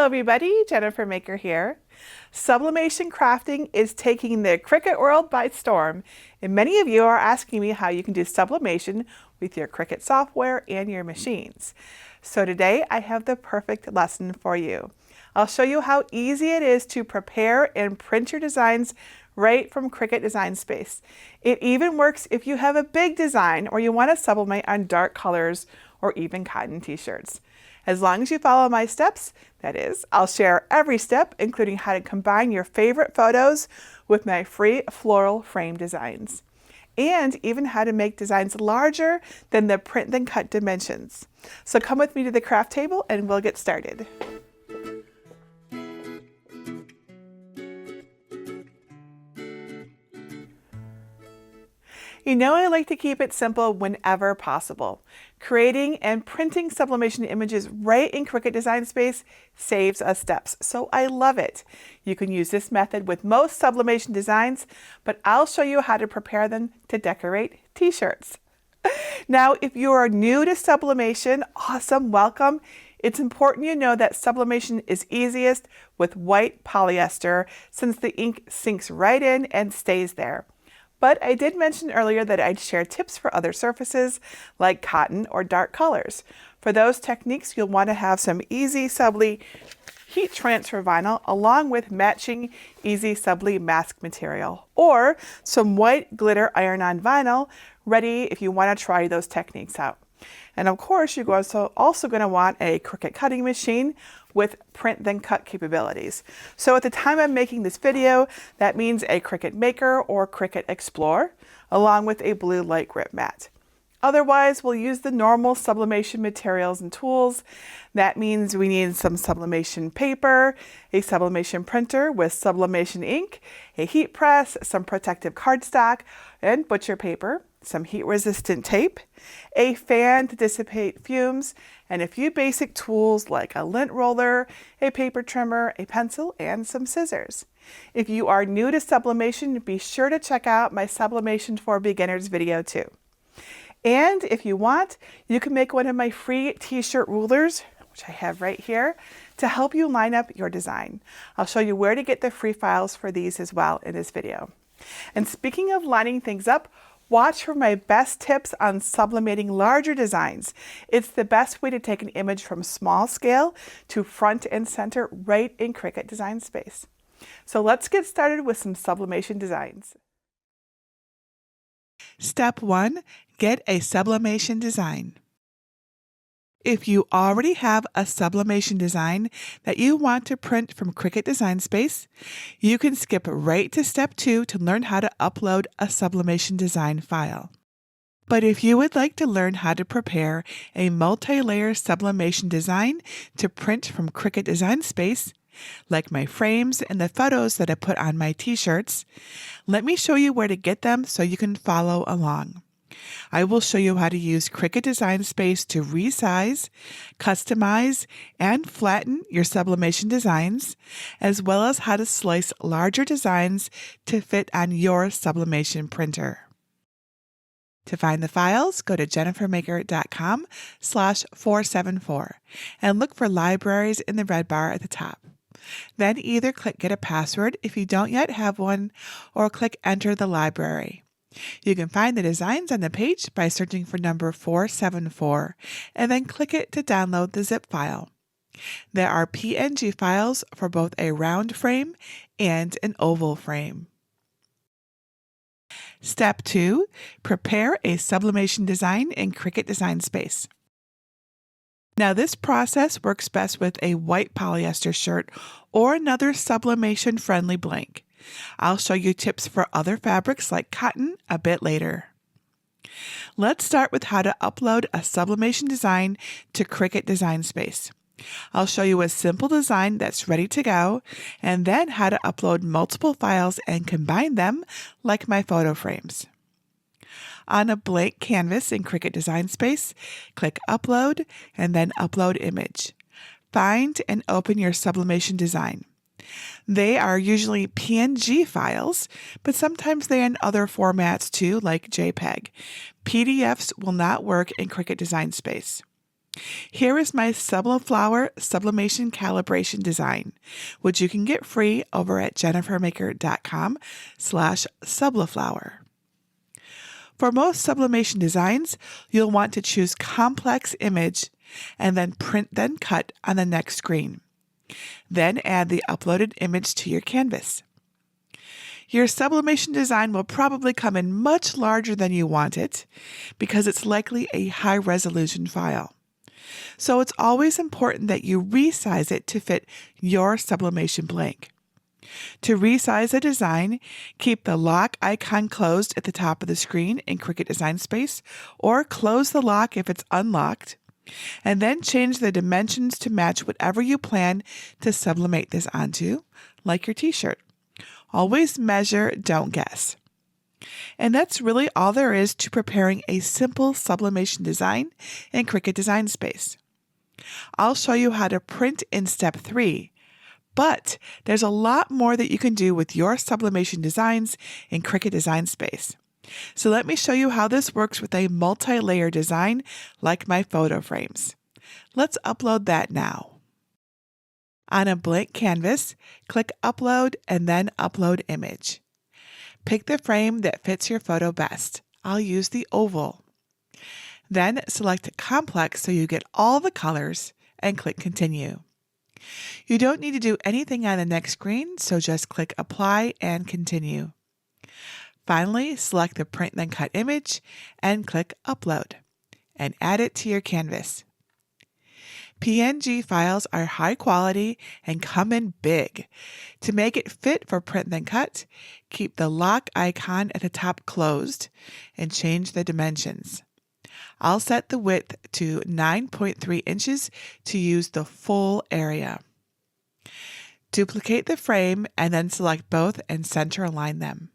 everybody, Jennifer Maker here. Sublimation crafting is taking the Cricut world by storm, and many of you are asking me how you can do sublimation with your Cricut software and your machines. So today I have the perfect lesson for you. I'll show you how easy it is to prepare and print your designs right from Cricut Design Space. It even works if you have a big design or you want to sublimate on dark colors or even cotton t-shirts. As long as you follow my steps, that is, I'll share every step, including how to combine your favorite photos with my free floral frame designs, and even how to make designs larger than the print then cut dimensions. So come with me to the craft table and we'll get started. You know I like to keep it simple whenever possible. Creating and printing sublimation images right in Cricut Design Space saves us steps, so I love it. You can use this method with most sublimation designs, but I'll show you how to prepare them to decorate t-shirts. Now, if you are new to sublimation, awesome, welcome. It's important you know that sublimation is easiest with white polyester since the ink sinks right in and stays there. But I did mention earlier that I'd share tips for other surfaces like cotton or dark colors. For those techniques, you'll want to have some EasySubli heat transfer vinyl along with matching EasySubli mask material, or some white glitter iron-on vinyl ready if you want to try those techniques out. And of course, you're also going to want a Cricut cutting machine with print then cut capabilities. So at the time I'm making this video, that means a Cricut Maker or Cricut Explorer, along with a blue light grip mat. Otherwise, we'll use the normal sublimation materials and tools. That means we need some sublimation paper, a sublimation printer with sublimation ink, a heat press, some protective cardstock and butcher paper, some heat-resistant tape, a fan to dissipate fumes, and a few basic tools like a lint roller, a paper trimmer, a pencil, and some scissors. If you are new to sublimation, be sure to check out my Sublimation for Beginners video too. And if you want, you can make one of my free t-shirt rulers, which I have right here, to help you line up your design. I'll show you where to get the free files for these as well in this video. And speaking of lining things up, watch for my best tips on sublimating larger designs. It's the best way to take an image from small scale to front and center right in Cricut Design Space. So let's get started with some sublimation designs. Step 1. Get a sublimation design. If you already have a sublimation design that you want to print from Cricut Design Space, you can skip right to step 2 to learn how to upload a sublimation design file. But if you would like to learn how to prepare a multi-layer sublimation design to print from Cricut Design Space, like my frames and the photos that I put on my t-shirts, let me show you where to get them so you can follow along. I will show you how to use Cricut Design Space to resize, customize, and flatten your sublimation designs, as well as how to slice larger designs to fit on your sublimation printer. To find the files, go to jennifermaker.com/474 and look for libraries in the red bar at the top. Then either click Get a Password if you don't yet have one, or click Enter the library. You can find the designs on the page by searching for number 474 and then click it to download the zip file. There are PNG files for both a round frame and an oval frame. Step 2. Prepare a sublimation design in Cricut Design Space. Now this process works best with a white polyester shirt or another sublimation-friendly blank. I'll show you tips for other fabrics like cotton a bit later. Let's start with how to upload a sublimation design to Cricut Design Space. I'll show you a simple design that's ready to go, and then how to upload multiple files and combine them like my photo frames. On a blank canvas in Cricut Design Space, click Upload and then Upload Image. Find and open your sublimation design. They are usually PNG files, but sometimes they're in other formats too, like JPEG. PDFs will not work in Cricut Design Space. Here is my Subliflower Sublimation Calibration design, which you can get free over at jennifermaker.com/Subliflower. For most sublimation designs, you'll want to choose complex image and then print then cut on the next screen. Then add the uploaded image to your canvas. Your sublimation design will probably come in much larger than you want it because it's likely a high-resolution file. So it's always important that you resize it to fit your sublimation blank. To resize a design, keep the lock icon closed at the top of the screen in Cricut Design Space, or close the lock if it's unlocked, and then change the dimensions to match whatever you plan to sublimate this onto, like your t-shirt. Always measure, don't guess. And that's really all there is to preparing a simple sublimation design in Cricut Design Space. I'll show you how to print in step 3, but there's a lot more that you can do with your sublimation designs in Cricut Design Space. So let me show you how this works with a multi-layer design like my photo frames. Let's upload that now. On a blank canvas, click Upload and then Upload Image. Pick the frame that fits your photo best. I'll use the oval. Then select Complex so you get all the colors and click Continue. You don't need to do anything on the next screen, so just click Apply and Continue. Finally, select the Print Then Cut image and click Upload and add it to your canvas. PNG files are high quality and come in big. To make it fit for print then cut, keep the lock icon at the top closed and change the dimensions. I'll set the width to 9.3 inches to use the full area. Duplicate the frame and then select both and center align them.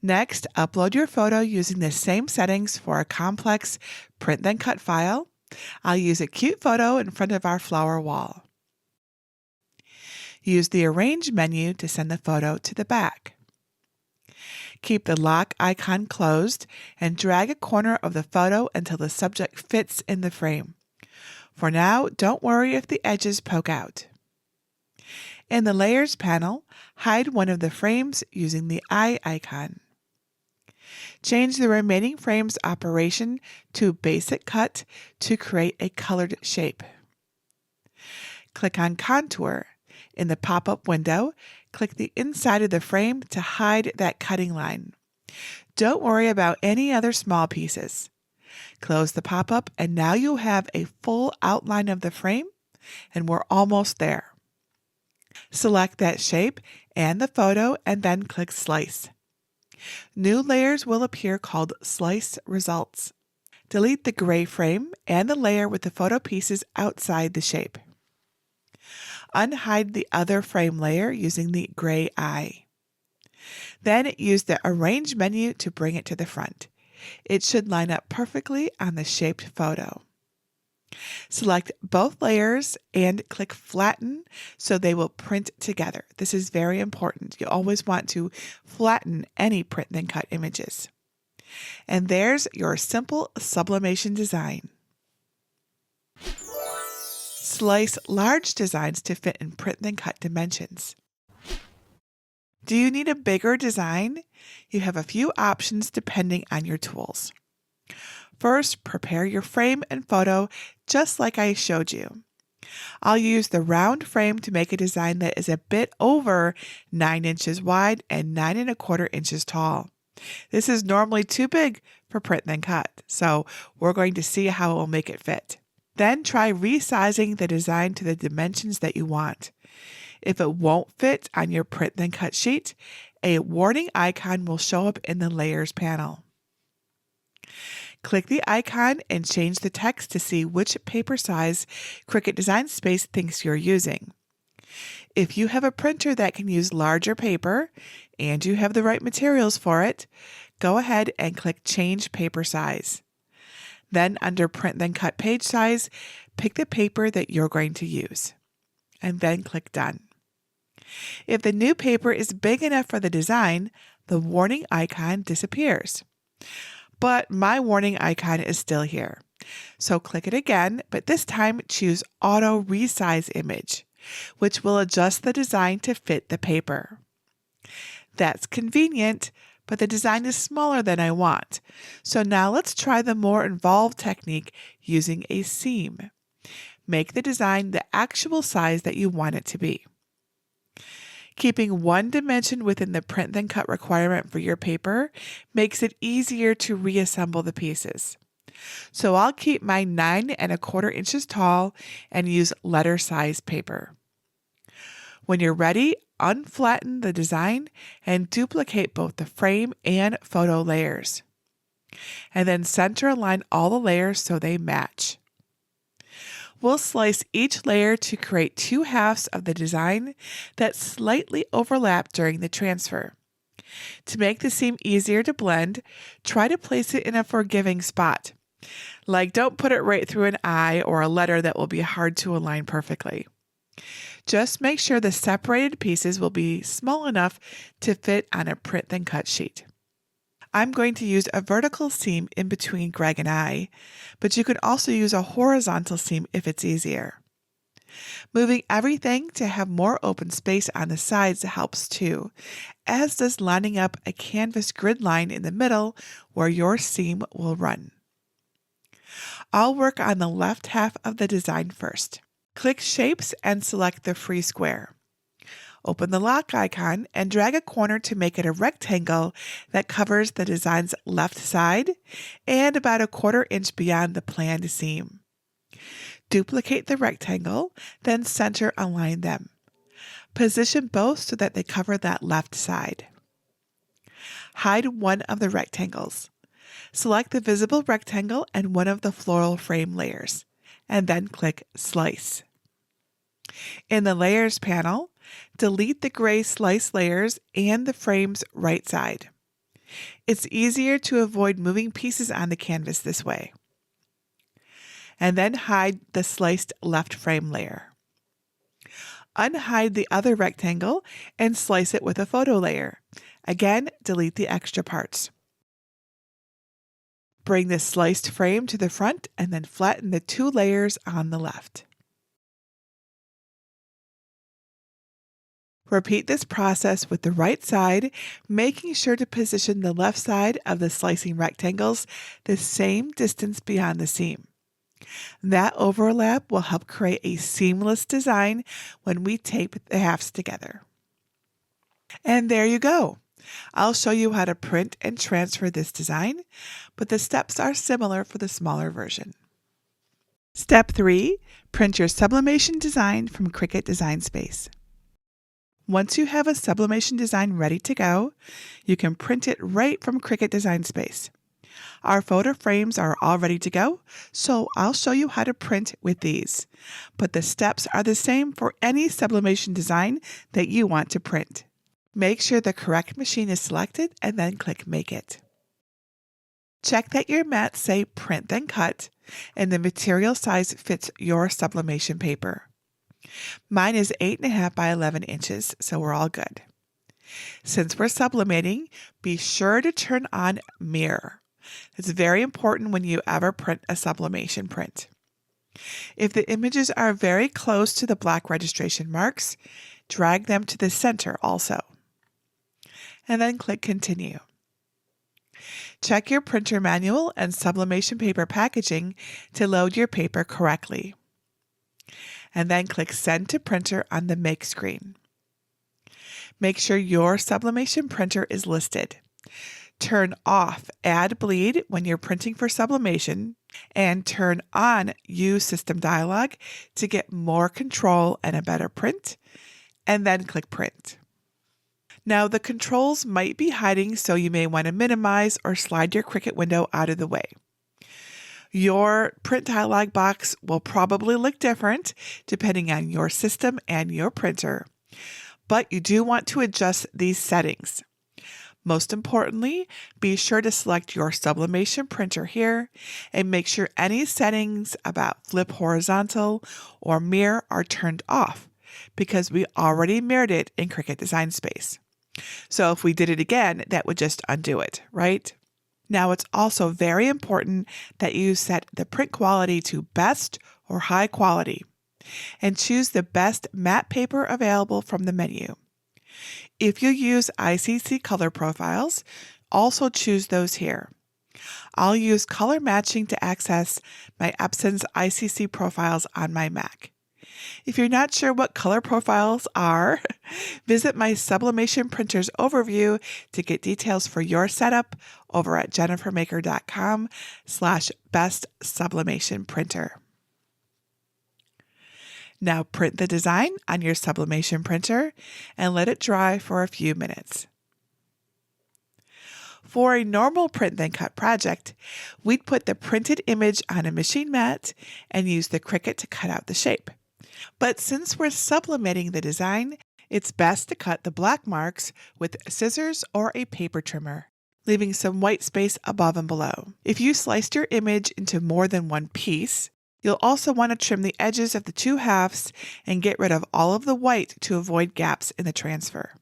Next, upload your photo using the same settings for a complex print then cut file. I'll use a cute photo in front of our flower wall. Use the Arrange menu to send the photo to the back. Keep the lock icon closed and drag a corner of the photo until the subject fits in the frame. For now, don't worry if the edges poke out. In the Layers panel, hide one of the frames using the eye icon. Change the remaining frame's operation to Basic Cut to create a colored shape. Click on Contour. In the pop-up window, click the inside of the frame to hide that cutting line. Don't worry about any other small pieces. Close the pop-up and now you have a full outline of the frame and we're almost there. Select that shape and the photo and then click Slice. New layers will appear called Slice Results. Delete the gray frame and the layer with the photo pieces outside the shape. Unhide the other frame layer using the gray eye. Then use the Arrange menu to bring it to the front. It should line up perfectly on the shaped photo. Select both layers and click Flatten so they will print together. This is very important. You always want to flatten any print then cut images. And there's your simple sublimation design. Slice large designs to fit in print then cut dimensions. Do you need a bigger design? You have a few options depending on your tools. First, prepare your frame and photo just like I showed you. I'll use the round frame to make a design that is a bit over 9 inches wide and 9¼ inches tall. This is normally too big for print then cut, so we're going to see how it will make it fit. Then try resizing the design to the dimensions that you want. If it won't fit on your print then cut sheet, a warning icon will show up in the Layers panel. Click the icon and change the text to see which paper size Cricut Design Space thinks you're using. If you have a printer that can use larger paper and you have the right materials for it, go ahead and click Change Paper Size. Then under Print Then Cut Page Size, pick the paper that you're going to use, and then click Done. If the new paper is big enough for the design, the warning icon disappears. but my warning icon is still here. So click it again, but this time choose Auto Resize Image, which will adjust the design to fit the paper. That's convenient, but the design is smaller than I want. So now let's try the more involved technique using a seam. Make the design the actual size that you want it to be. Keeping one dimension within the print then cut requirement for your paper makes it easier to reassemble the pieces. So I'll keep my 9 1/4 inches tall and use letter size paper. When you're ready, unflatten the design and duplicate both the frame and photo layers. And then center align all the layers so they match. We'll slice each layer to create 2 halves of the design that slightly overlap during the transfer. To make the seam easier to blend, try to place it in a forgiving spot. Like, don't put it right through an eye or a letter that will be hard to align perfectly. Just make sure the separated pieces will be small enough to fit on a print then cut sheet. I'm going to use a vertical seam in between Greg and I, but you can also use a horizontal seam if it's easier. Moving everything to have more open space on the sides helps too, as does lining up a canvas grid line in the middle where your seam will run. I'll work on the left half of the design first. Click Shapes and select the free square. Open the lock icon and drag a corner to make it a rectangle that covers the design's left side and about 1/4 inch beyond the planned seam. Duplicate the rectangle, then center align them. Position both so that they cover that left side. Hide one of the rectangles. Select the visible rectangle and one of the floral frame layers, and then click Slice. In the Layers panel, delete the gray slice layers and the frame's right side. It's easier to avoid moving pieces on the canvas this way. And then hide the sliced left frame layer. Unhide the other rectangle and slice it with a photo layer. Again, delete the extra parts. Bring the sliced frame to the front and then flatten the 2 layers on the left. Repeat this process with the right side, making sure to position the left side of the slicing rectangles the same distance beyond the seam. That overlap will help create a seamless design when we tape the halves together. And there you go. I'll show you how to print and transfer this design, but the steps are similar for the smaller version. Step 3, print your sublimation design from Cricut Design Space. Once you have a sublimation design ready to go, you can print it right from Cricut Design Space. Our photo frames are all ready to go, so I'll show you how to print with these. But the steps are the same for any sublimation design that you want to print. Make sure the correct machine is selected and then click Make It. Check that your mats say Print Then Cut and the material size fits your sublimation paper. Mine is 8.5 by 11 inches, so we're all good. Since we're sublimating, be sure to turn on Mirror. It's very important when you ever print a sublimation print. If the images are very close to the black registration marks, drag them to the center also. And then click Continue. Check your printer manual and sublimation paper packaging to load your paper correctly. And then click Send to Printer on the Make screen. Make sure your sublimation printer is listed. Turn off Add Bleed when you're printing for sublimation, and turn on Use System Dialog to get more control and a better print, and then click Print. Now the controls might be hiding, so you may want to minimize or slide your Cricut window out of the way. Your print dialog box will probably look different depending on your system and your printer, but you do want to adjust these settings. Most importantly, be sure to select your sublimation printer here and make sure any settings about flip horizontal or mirror are turned off because we already mirrored it in Cricut Design Space. So if we did it again, that would just undo it, right? Now it's also very important that you set the print quality to best or high quality and choose the best matte paper available from the menu. If you use ICC color profiles, also choose those here. I'll use color matching to access my Epson's ICC profiles on my Mac. If you're not sure what color profiles are, visit my Sublimation printers overview to get details for your setup over at jennifermaker.com/bestsublimation-printer. Now print the design on your Sublimation printer and let it dry for a few minutes. For a normal print then cut project, we'd put the printed image on a machine mat and use the Cricut to cut out the shape. But since we're sublimating the design, it's best to cut the black marks with scissors or a paper trimmer, leaving some white space above and below. If you sliced your image into more than one piece, you'll also want to trim the edges of the two halves and get rid of all of the white to avoid gaps in the transfer.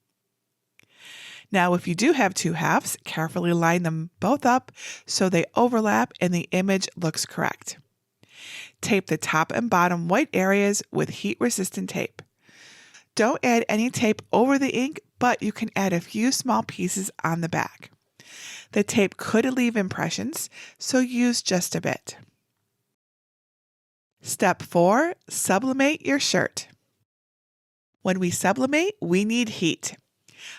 Now, if you do have two halves, carefully line them both up so they overlap and the image looks correct. Tape the top and bottom white areas with heat-resistant tape. Don't add any tape over the ink, but you can add a few small pieces on the back. The tape could leave impressions, so use just a bit. Step 4. Sublimate your shirt. When we sublimate, we need heat.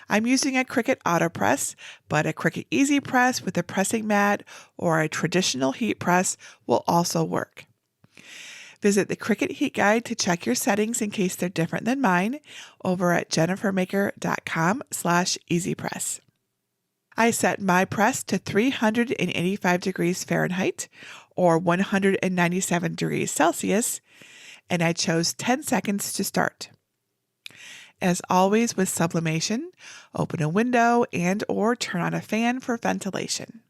I'm using a Cricut AutoPress, but a Cricut Easy Press with a pressing mat or a traditional heat press will also work. Visit the Cricut Heat Guide to check your settings in case they're different than mine over at jennifermaker.com/easypress. I set my press to 385 degrees Fahrenheit or 197 degrees Celsius, and I chose 10 seconds to start. As always with sublimation, open a window and/or turn on a fan for ventilation.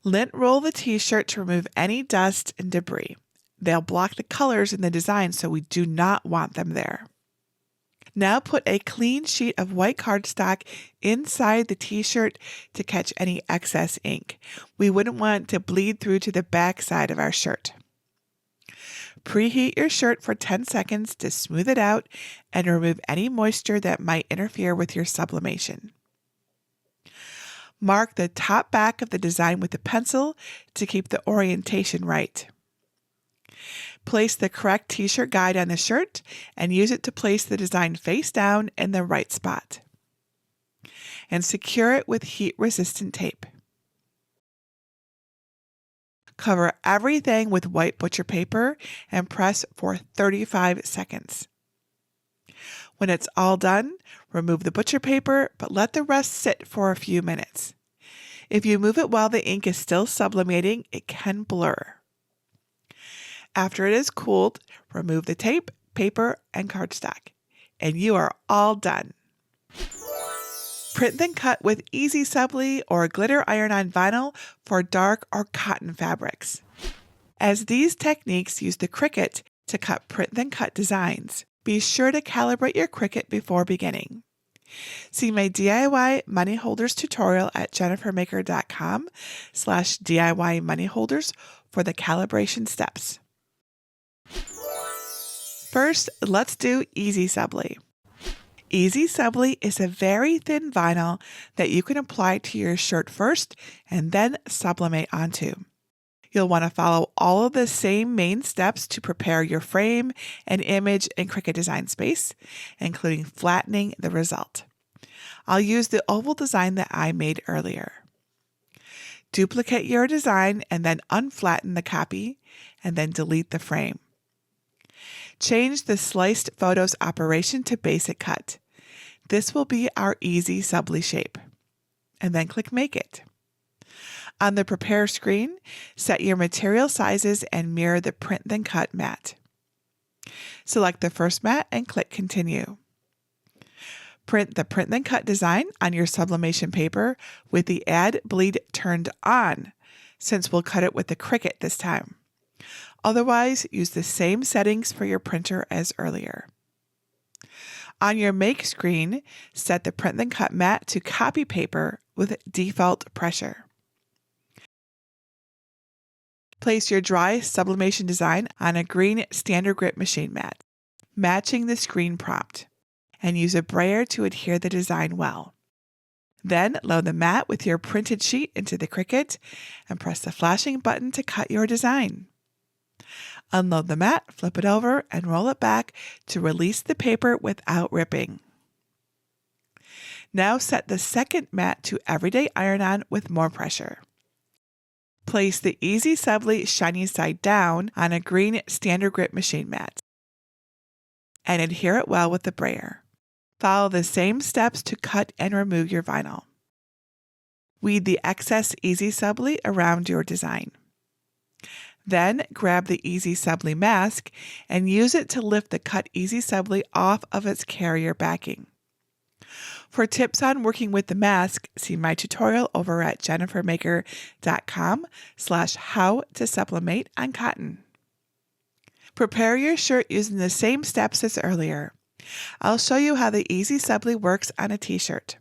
Lint roll the t-shirt to remove any dust and debris. They'll block the colors in the design, so we do not want them there. Now put a clean sheet of white cardstock inside the t-shirt to catch any excess ink. We wouldn't want to bleed through to the back side of our shirt. Preheat your shirt for 10 seconds to smooth it out and remove any moisture that might interfere with your sublimation. Mark the top back of the design with a pencil to keep the orientation right. Place the correct t-shirt guide on the shirt and use it to place the design face down in the right spot. And secure it with heat-resistant tape. Cover everything with white butcher paper and press for 35 seconds. When it's all done, remove the butcher paper, but let the rest sit for a few minutes. If you move it while the ink is still sublimating, it can blur. After it is cooled, remove the tape, paper, and cardstock, and you are all done. Print then cut with EasySubli or glitter iron-on vinyl for dark or cotton fabrics. As these techniques use the Cricut to cut print then cut designs, be sure to calibrate your Cricut before beginning. See my DIY money holders tutorial at jennifermaker.com/DIY money holders for the calibration steps. First, let's do EasySubli. EasySubli is a very thin vinyl that you can apply to your shirt first and then sublimate onto. You'll want to follow all of the same main steps to prepare your frame and image in Cricut Design Space, including flattening the result. I'll use the oval design that I made earlier. Duplicate your design and then unflatten the copy, and then delete the frame. Change the sliced photos operation to basic cut. This will be our EasySubli shape. And then click Make It. On the Prepare screen, set your material sizes and mirror the Print Then Cut mat. Select the first mat and click Continue. Print the Print Then Cut design on your sublimation paper with the Add Bleed turned on, since we'll cut it with the Cricut this time. Otherwise, use the same settings for your printer as earlier. On your Make screen, set the Print Then Cut mat to copy paper with default pressure. Place your dry sublimation design on a green standard grip machine mat, matching the screen prompt, and use a brayer to adhere the design well. Then load the mat with your printed sheet into the Cricut and press the flashing button to cut your design. Unload the mat, flip it over, and roll it back to release the paper without ripping. Now set the second mat to everyday iron-on with more pressure. Place the EasySubli shiny side down on a green standard grip machine mat and adhere it well with the brayer. Follow the same steps to cut and remove your vinyl. Weed the excess EasySubli around your design. Then grab the EasySubli mask and use it to lift the cut EasySubli off of its carrier backing. For tips on working with the mask, see my tutorial over at jennifermaker.com/how-to-sublimate on cotton. Prepare your shirt using the same steps as earlier. I'll show you how the EasySubli works on a t-shirt.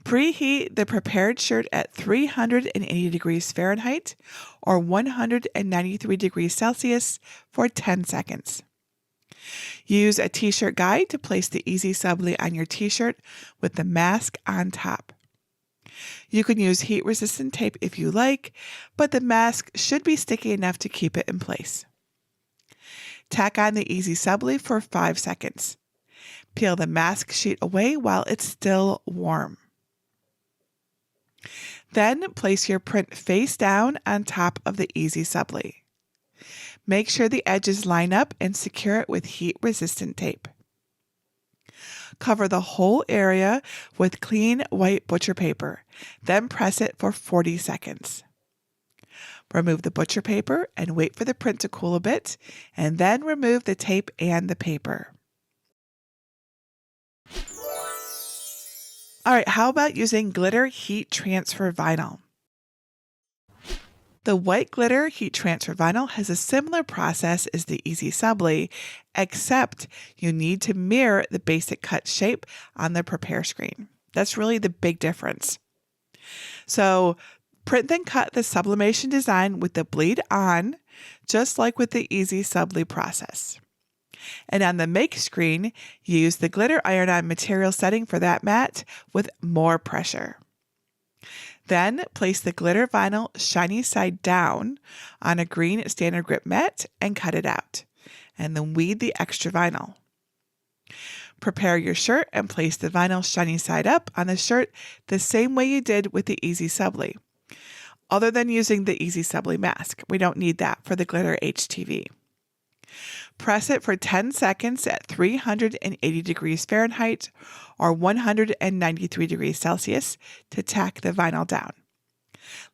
Preheat the prepared shirt at 380 degrees Fahrenheit or 193 degrees Celsius for 10 seconds. Use a t-shirt guide to place the EasySubli on your t-shirt with the mask on top. You can use heat-resistant tape if you like, but the mask should be sticky enough to keep it in place. Tack on the EasySubli for 5 seconds. Peel the mask sheet away while it's still warm. Then place your print face down on top of the EasySubli. Make sure the edges line up and secure it with heat-resistant tape. Cover the whole area with clean white butcher paper, then press it for 40 seconds. Remove the butcher paper and wait for the print to cool a bit, and then remove the tape and the paper. All right, how about using glitter heat transfer vinyl? The white glitter heat transfer vinyl has a similar process as the EasySubli, except you need to mirror the basic cut shape on the prepare screen. That's really the big difference. So print then cut the sublimation design with the bleed on, just like with the EasySubli process. And on the Make screen, use the glitter iron-on material setting for that mat with more pressure. Then place the glitter vinyl shiny side down on a green standard grip mat and cut it out. And then weed the extra vinyl. Prepare your shirt and place the vinyl shiny side up on the shirt the same way you did with the EasySubli, other than using the EasySubli mask. We don't need that for the glitter HTV. Press it for 10 seconds at 380 degrees Fahrenheit or 193 degrees Celsius to tack the vinyl down.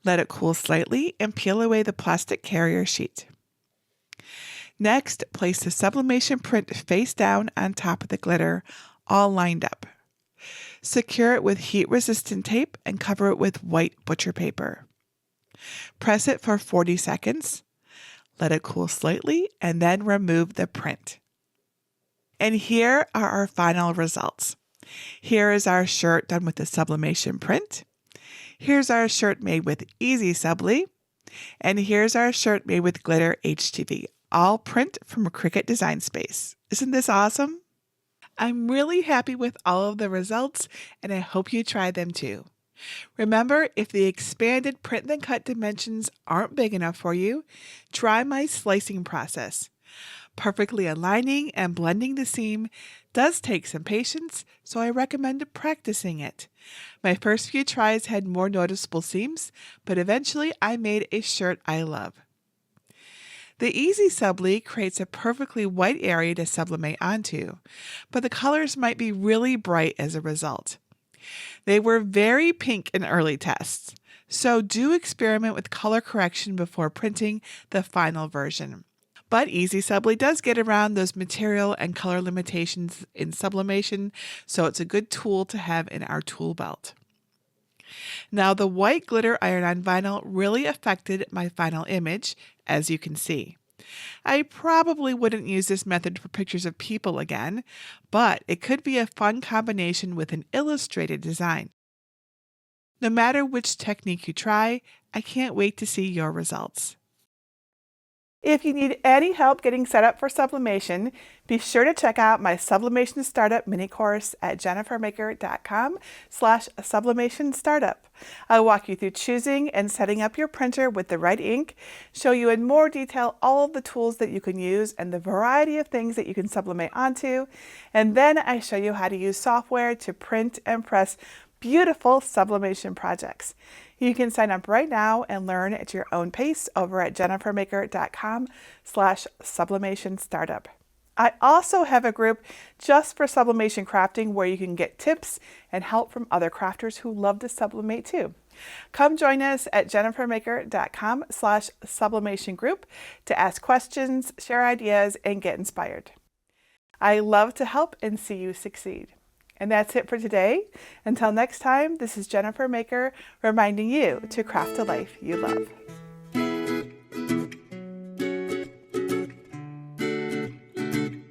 Let it cool slightly and peel away the plastic carrier sheet. Next, place the sublimation print face down on top of the glitter, all lined up. Secure it with heat-resistant tape and cover it with white butcher paper. Press it for 40 seconds. Let it cool slightly and then remove the print. And here are our final results. Here is our shirt done with the sublimation print. Here's our shirt made with EasySubli. And here's our shirt made with glitter HTV, all print from Cricut Design Space. Isn't this awesome? I'm really happy with all of the results, and I hope you try them too. Remember, if the expanded print then cut dimensions aren't big enough for you, try my slicing process. Perfectly aligning and blending the seam does take some patience, so I recommend practicing it. My first few tries had more noticeable seams, but eventually I made a shirt I love. The EasySubli creates a perfectly white area to sublimate onto, but the colors might be really bright as a result. They were very pink in early tests, so do experiment with color correction before printing the final version. But EasySubli does get around those material and color limitations in sublimation, so it's a good tool to have in our tool belt. Now, the white glitter iron-on vinyl really affected my final image, as you can see. I probably wouldn't use this method for pictures of people again, but it could be a fun combination with an illustrated design. No matter which technique you try, I can't wait to see your results. If you need any help getting set up for sublimation, be sure to check out my Sublimation Startup mini course at jennifermaker.com/sublimation startup. I'll walk you through choosing and setting up your printer with the right ink, show you in more detail all of the tools that you can use and the variety of things that you can sublimate onto, and then I show you how to use software to print and press beautiful sublimation projects. You can sign up right now and learn at your own pace over at jennifermaker.com/sublimation startup. I also have a group just for sublimation crafting where you can get tips and help from other crafters who love to sublimate too. Come join us at jennifermaker.com/sublimation group to ask questions, share ideas, and get inspired. I love to help and see you succeed. And that's it for today. Until next time, this is Jennifer Maker reminding you to craft a life you love.